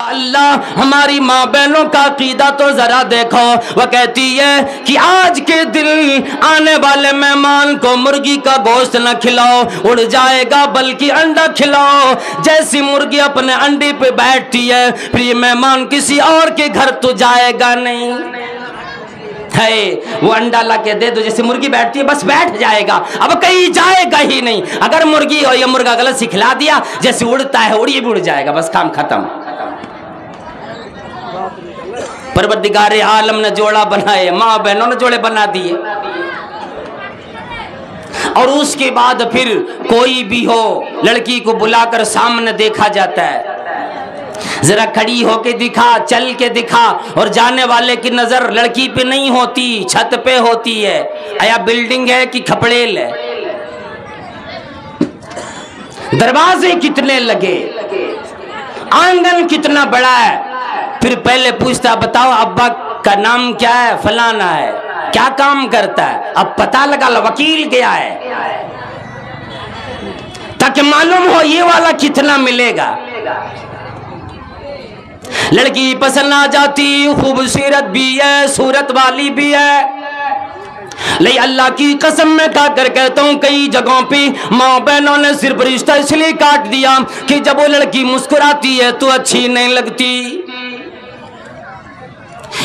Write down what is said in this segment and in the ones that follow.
اللہ ہماری ماں بہنوں کا عقیدہ تو ذرا دیکھو، وہ کہتی ہے کہ آج کے دن آنے والے مہمان کو مرغی کا گوشت نہ کھلاؤ، اڑ جائے گا، بلکہ انڈا کھلاؤ۔ جیسی مرغی اپنے انڈے پہ بیٹھتی ہے، پھر یہ مہمان کسی اور کے گھر تو جائے گا نہیں ہے، وہ انڈا لا کے دے دو، جیسے مرغی بیٹھتی ہے بس بیٹھ جائے گا، اب کہیں جائے گا ہی نہیں۔ اگر مرغی اور یہ مرغا غلط سکھلا دیا، جیسے اڑتا ہے اڑی بھی اڑ جائے گا، بس کام ختم۔ پروردگار عالم نے جوڑا بنائے، ماں بہنوں نے جوڑے بنا دیے، اور اس کے بعد پھر کوئی بھی ہو لڑکی کو بلا کر سامنے دیکھا جاتا ہے، ذرا کھڑی ہو کے دکھا، چل کے دکھا، اور جانے والے کی نظر لڑکی پہ نہیں ہوتی، چھت پہ ہوتی ہے، آیا بلڈنگ ہے کہ کھپڑیل ہے، دروازے کتنے لگے، آنگن کتنا بڑا ہے۔ پھر پہلے پوچھتا، بتاؤ ابا کا نام کیا ہے؟ فلانا ہے، کیا کام کرتا ہے؟ اب پتہ لگا وکیل گیا ہے، تاکہ معلوم ہو یہ والا کتنا ملے گا۔ لڑکی پسند آ جاتی، خوبصورت بھی ہے، صورت والی بھی ہے، لیکن اللہ کی قسم میں کھا کر کہتا ہوں کئی جگہوں پہ ماں بہنوں نے صرف رشتہ اس لیے کاٹ دیا کہ جب وہ لڑکی مسکراتی ہے تو اچھی نہیں لگتی،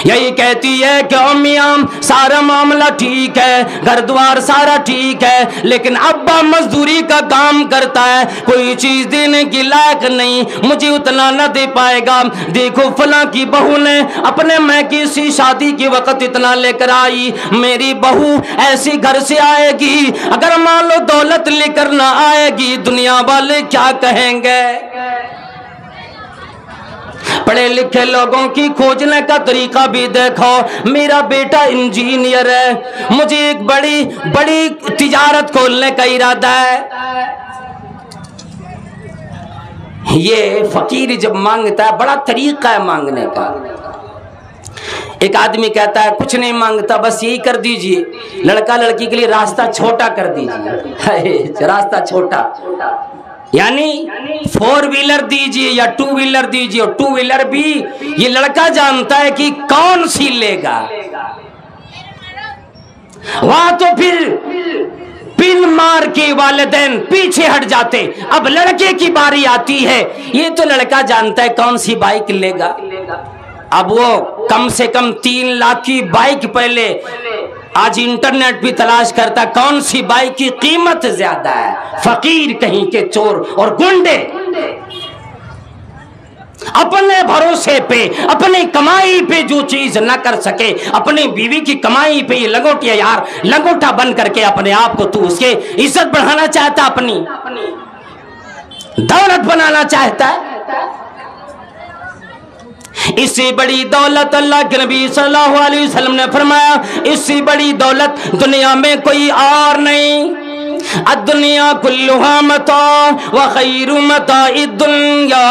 یہی کہتی ہے کہ میاں سارا معاملہ ٹھیک ہے، گھر دوار سارا ٹھیک ہے، لیکن ابا مزدوری کا کام کرتا ہے، کوئی چیز دینے کی لائق نہیں، مجھے اتنا نہ دے پائے گا۔ دیکھو فلاں کی بہو نے اپنے میکے سی شادی کے وقت اتنا لے کر آئی، میری بہو ایسی گھر سے آئے گی، اگر مان لو دولت لے کر نہ آئے گی دنیا والے کیا کہیں گے؟ پڑھے لکھے لوگوں کی کھوجنے کا طریقہ بھی دیکھو، میرا بیٹا انجینئر ہے، مجھے ایک بڑی تجارت کھولنے کا ارادہ ہے۔ یہ فقیر جب مانگتا ہے بڑا طریقہ ہے مانگنے کا۔ ایک آدمی کہتا ہے کچھ نہیں مانگتا، بس یہی کر دیجئے، لڑکا لڑکی کے لیے راستہ چھوٹا کر دیجئے، راستہ چھوٹا، یعنی 4 ویلر دیجئے یا 2 ویلر دیجئے، اور 2 ویلر بھی یہ لڑکا جانتا ہے کہ کون سی لے گا، وہاں تو پھر پن مار کے والدین پیچھے ہٹ جاتے، اب لڑکے کی باری آتی ہے، یہ تو لڑکا جانتا ہے کون سی بائک لے گا، اب وہ کم سے کم 3 لاکھ کی بائک پہلے آج انٹرنیٹ بھی تلاش کرتا کون سی بائک کی قیمت زیادہ ہے، فقیر کہیں کے چور اور گنڈے اپنے بھروسے پہ اپنی کمائی پہ جو چیز نہ کر سکے، اپنی بیوی کی کمائی پہ یہ لنگوٹیا یار لنگوٹا بن کر کے اپنے آپ کو تو اس کے عزت بڑھانا چاہتا، اپنی دولت بنانا چاہتا ہے۔ اس سے بڑی دولت اللہ کے نبی صلی اللہ علیہ وسلم نے فرمایا، اس سے بڑی دولت دنیا میں کوئی اور نہیں۔ الدنیا کلها متاع وخیر متاع الدنیا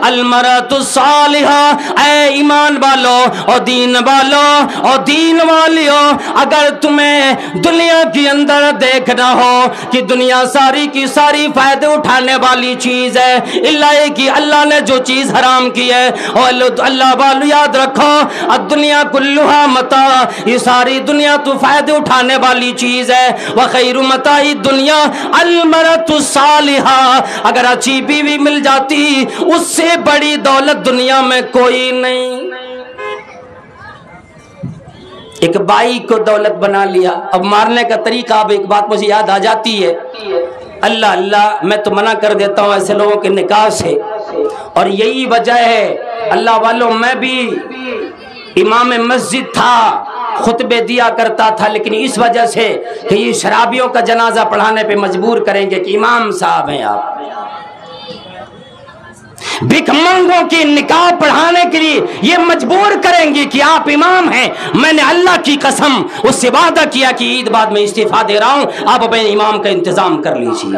المرأة الصالحة۔ اے ایمان والو اور دین والو اور دین والیو، اگر تمہیں دنیا کے اندر دیکھنا ہو کہ دنیا ساری کی ساری فائدے اٹھانے والی چیز ہے، اللہ کہ اللہ نے جو چیز حرام کی ہے، اور اللہ والو یاد رکھو الدنیا کلها متاع، یہ ساری دنیا تو فائدے اٹھانے والی چیز ہے، وخیر متاع دنیا المرأة الصالحة، اگر اچھی بیوی مل جاتی اس سے بڑی دولت دنیا میں کوئی نہیں۔ ایک بائی کو دولت بنا لیا، اب مارنے کا طریقہ، اب ایک بات مجھے یاد آ جاتی ہے، اللہ میں تو منع کر دیتا ہوں ایسے لوگوں کے نکاح سے، اور یہی وجہ ہے اللہ والوں، میں بھی امام مسجد تھا، خطبے دیا کرتا تھا، لیکن اس وجہ سے کہ یہ شرابیوں کا جنازہ پڑھانے پہ مجبور کریں گے کہ امام صاحب ہیں آپ، بھک منگوں کی نکاح پڑھانے کے لیے یہ مجبور کریں گے کہ آپ امام ہیں، میں نے اللہ کی قسم اس سے وعدہ کیا کہ عید بعد میں استعفیٰ دے رہا ہوں، آپ اپنے امام کا انتظام کر لیجیے۔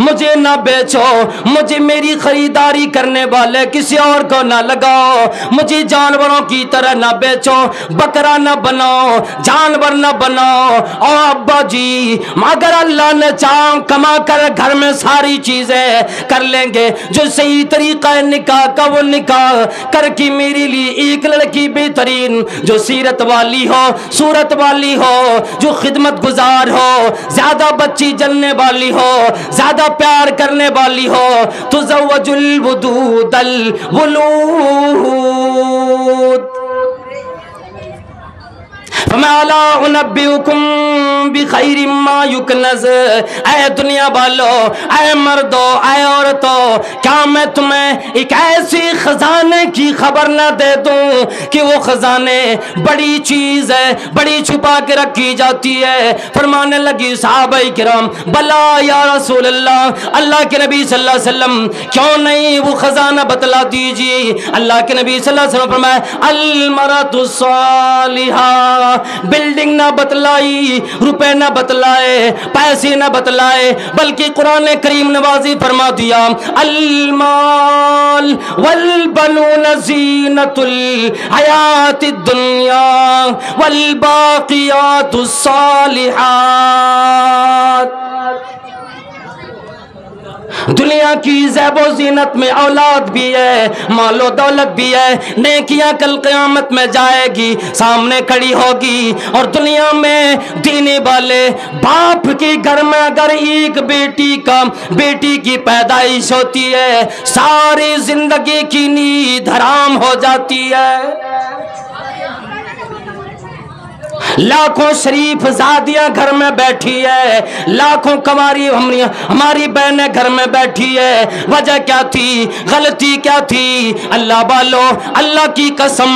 مجھے نہ بیچو، مجھے میری خریداری کرنے والے کسی اور کو نہ لگاؤ، مجھے جانوروں کی طرح نہ بیچو، بکرا نہ بناؤ، جانور نہ بناؤ۔ اور ابا جی اگر اللہ نے چاہ کما کر گھر میں ساری چیزیں کر لیں گے، جو صحیح طریقہ نکاح کا وہ نکاح کر کے میرے لیے ایک لڑکی بہترین جو سیرت والی ہو، صورت والی ہو، جو خدمت گزار ہو، زیادہ بچی جلنے والی ہو، زیادہ پیار کرنے والی ہو، تزوج الودود الولود۔ فما لا انبئکم بخیر ما یکنز۔ اے دنیا والو، اے مردو، اے عورتو، کیا میں تمہیں ایک ایسی خزانے کی خبر نہ دے دوں کہ وہ خزانے بڑی چیز ہے، بڑی چھپا کے رکھی جاتی ہے؟ فرمانے لگی صحابہ کرام بلا یا رسول اللہ، اللہ کے نبی صلی اللہ علیہ وسلم کیوں نہیں وہ خزانہ بتلا دیجیے۔ اللہ کے نبی صلی اللہ علیہ وسلم فرمایا المرأۃ الصالحہ، بلڈنگ نہ بتلائی، روپے نہ بتلائے، پیسے نہ بتلائے، بلکہ قرآن کریم نے واضح فرما دیا المال والبنون زینۃ الحیات الدنیا والباقیات الصالحات۔ دنیا کی زیب و زینت میں اولاد بھی ہے، مال و دولت بھی ہے، نیکیاں کل قیامت میں جائے گی، سامنے کھڑی ہوگی۔ اور دنیا میں دینے والے باپ کے گھر میں اگر ایک بیٹی کی پیدائش ہوتی ہے، ساری زندگی کی نیند حرام ہو جاتی ہے۔ لاکھوں شریف زادیاں گھر میں بیٹھی ہے، لاکھوں کنواری ہماری بہنیں گھر میں بیٹھی ہے، وجہ کیا تھی؟ غلطی کیا تھی؟ اللہ والو، اللہ کی قسم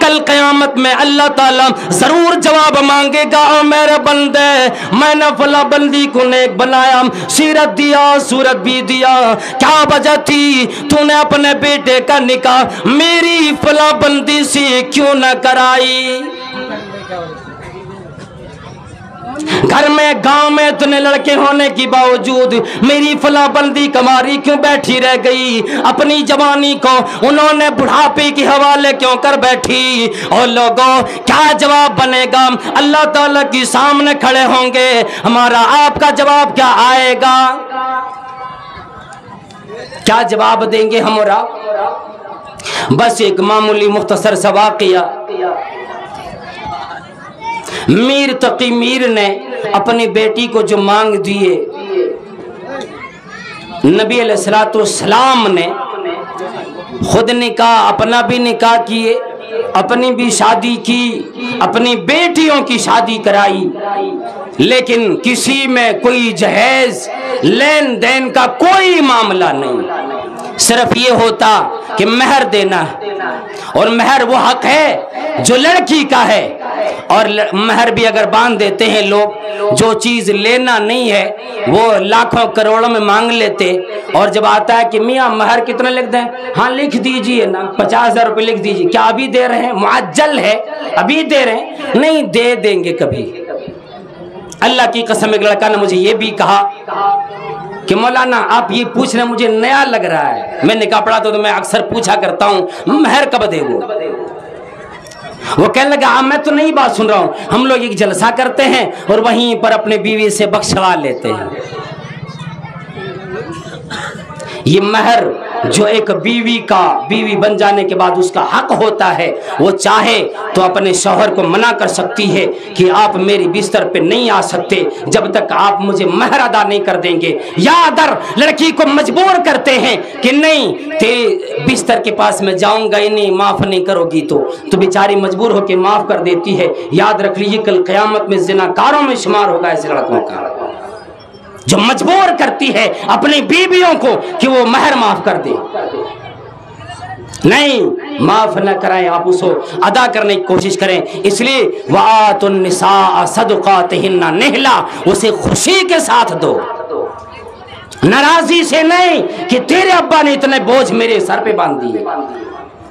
کل قیامت میں اللہ تعالیٰ ضرور جواب مانگے گا، او میرے بندے میں نے فلاں بندی کو نیک بنایا، سیرت دیا، صورت بھی دیا، کیا وجہ تھی؟ تو نے اپنے بیٹے کا نکاح میری فلاں بندی سے کیوں نہ کرائی؟ گھر میں گاؤں میں اتنے لڑکے ہونے کی باوجود میری فلاں بندی کماری کیوں بیٹھی رہ گئی؟ اپنی جوانی کو انہوں نے بڑھاپے کے حوالے کیوں کر بیٹھی؟ اور لوگوں کیا جواب بنے گا؟ اللہ تعالیٰ کے سامنے کھڑے ہوں گے، ہمارا آپ کا جواب کیا آئے گا؟ کیا جواب دیں گے ہم اور آپ؟ بس ایک معمولی مختصر سا واقعہ۔ میر تقی میر نے اپنی بیٹی کو جو مانگ دیے، نبی علیہ السلام نے خود نکاح، اپنا بھی نکاح کیے، اپنی بھی شادی کی، اپنی بیٹیوں کی شادی کرائی، لیکن کسی میں کوئی جہیز لین دین کا کوئی معاملہ نہیں، صرف یہ ہوتا کہ مہر دینا، اور مہر وہ حق ہے جو لڑکی کا ہے، اور مہر بھی اگر باندھ دیتے ہیں لوگ، جو چیز لینا نہیں ہے وہ لاکھوں کروڑوں میں مانگ لیتے، اور جب آتا ہے کہ میاں مہر کتنا لکھ دیں؟ ہاں لکھ دیجئے نا، 50,000 روپے لکھ دیجئے۔ کیا ابھی دے رہے ہیں؟ معجل ہے، ابھی دے رہے ہیں؟ نہیں، دے دیں گے کبھی۔ اللہ کی قسم ایک لڑکا نے مجھے یہ بھی کہا کہ مولانا آپ یہ پوچھنا مجھے نیا لگ رہا ہے، میں نکاح پڑھا تو میں اکثر پوچھا کرتا ہوں مہر کب دے گو؟ وہ کہنے لگا میں تو نہیں بات سن رہا ہوں، ہم لوگ ایک جلسہ کرتے ہیں اور وہیں پر اپنے بیوی سے بخشوا لیتے ہیں۔ یہ مہر جو ایک بیوی بن جانے کے بعد اس کا حق ہوتا ہے، وہ چاہے تو اپنے شوہر کو منع کر سکتی ہے کہ آپ میری بستر پہ نہیں آ سکتے جب تک آپ مجھے مہر ادا نہیں کر دیں گے، یا اگر لڑکی کو مجبور کرتے ہیں کہ نہیں تے بستر کے پاس میں جاؤں گا ہی نہیں، معاف نہیں کرو گی تو بیچاری مجبور ہو کے معاف کر دیتی ہے۔ یاد رکھ لیجیے کل قیامت میں زناکاروں میں شمار ہوگا ایسے لڑکوں کا جو مجبور کرتی ہے اپنی بیویوں کو کہ وہ مہر معاف کر دے۔ نہیں، معاف نہ کرائیں، آپ اس کو ادا کرنے کی کوشش کریں۔ اس لیے وَآتُوا النِّسَاءَ صَدُقَاتِهِنَّ نِحْلًا، اسے خوشی کے ساتھ دو، ناراضی سے نہیں کہ تیرے ابا نے اتنے بوجھ میرے سر پہ باندھ دیے۔